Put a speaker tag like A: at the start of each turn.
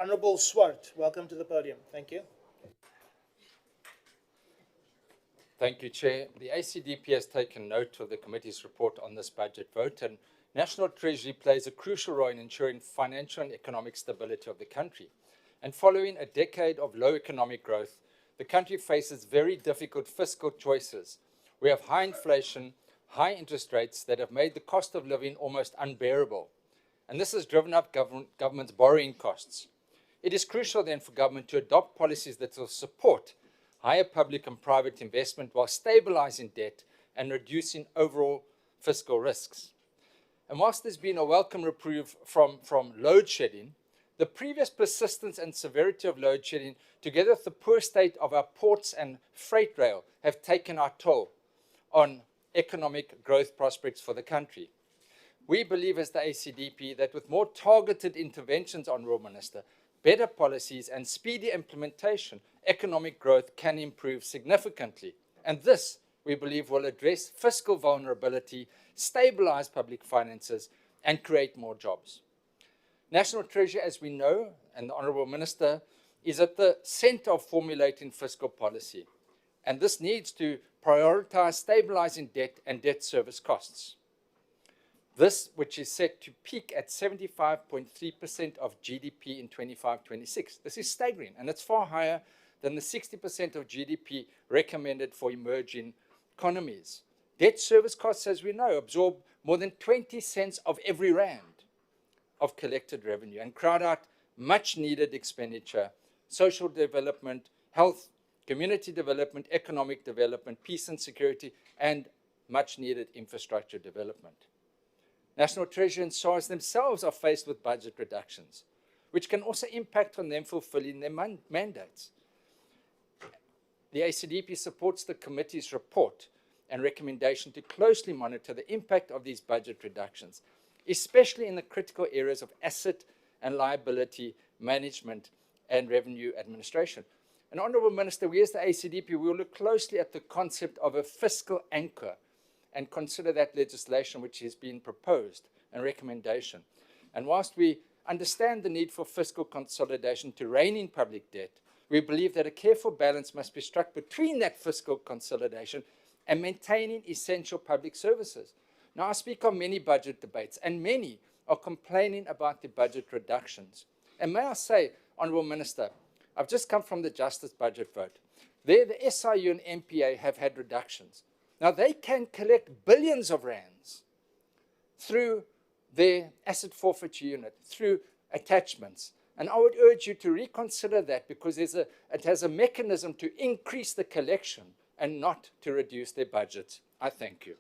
A: Honourable Swart, welcome to the podium. Thank you.
B: Thank you, Chair. The ACDP has taken note of the committee's report on this budget vote, and National Treasury plays a crucial role in ensuring financial and economic stability of the country. And following a decade of low economic growth, the country faces very difficult fiscal choices. We have high inflation, high interest rates that have made the cost of living almost unbearable. And this has driven up government's borrowing costs. It is crucial then for government to adopt policies that will support higher public and private investment while stabilizing debt and reducing overall fiscal risks. And whilst there's been a welcome reprieve from load shedding, the previous persistence and severity of load shedding, together with the poor state of our ports and freight rail, have taken our toll on economic growth prospects for the country. We believe as the ACDP that with more targeted interventions, Honourable Minister, better policies and speedy implementation, economic growth can improve significantly. And this, we believe, will address fiscal vulnerability, stabilize public finances, and create more jobs. National Treasury, as we know, and the Honourable Minister, is at the centre of formulating fiscal policy. And this needs to prioritise stabilising debt and debt service costs. This, which is set to peak at 75.3% of GDP in 25-26. This is staggering, and it's far higher than the 60% of GDP recommended for emerging economies. Debt service costs, as we know, absorb more than 20 cents of every rand of collected revenue and crowd out much needed expenditure, social development, health, community development, economic development, peace and security, and much needed infrastructure development. National Treasury and SARS themselves are faced with budget reductions, which can also impact on them fulfilling their mandates. The ACDP supports the committee's report and recommendation to closely monitor the impact of these budget reductions, especially in the critical areas of asset and liability management and revenue administration. And Honourable Minister, we as the ACDP will look closely at the concept of a fiscal anchor and consider that legislation which has been proposed and recommendation. And whilst we understand the need for fiscal consolidation to rein in public debt, we believe that a careful balance must be struck between that fiscal consolidation and maintaining essential public services. Now, I speak on many budget debates, and many are complaining about the budget reductions. And may I say, Honourable Minister, I've just come from the Justice budget vote. There, the SIU and MPA have had reductions. Now, they can collect billions of rands through their asset forfeiture unit, through attachments. And I would urge you to reconsider that, because it has a mechanism to increase the collection and not to reduce their budgets. I thank you.